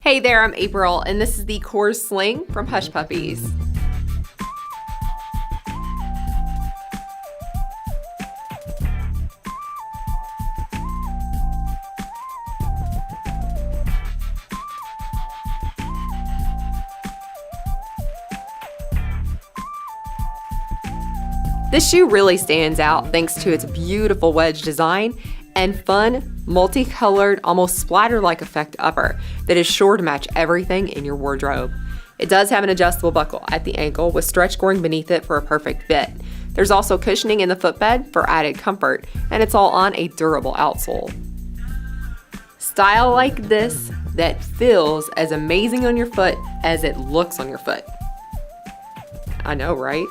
Hey there, I'm April, and this is the core Sling from Hush Puppies. This shoe really stands out thanks to its beautiful wedge design and fun, multicolored, almost splatter-like effect upper that is sure to match everything in your wardrobe. It does have an adjustable buckle at the ankle with stretch scoring beneath it for a perfect fit. There's also cushioning in the footbed for added comfort, and it's all on a durable outsole. Style like this that feels as amazing on your foot as it looks on your foot. I know, right?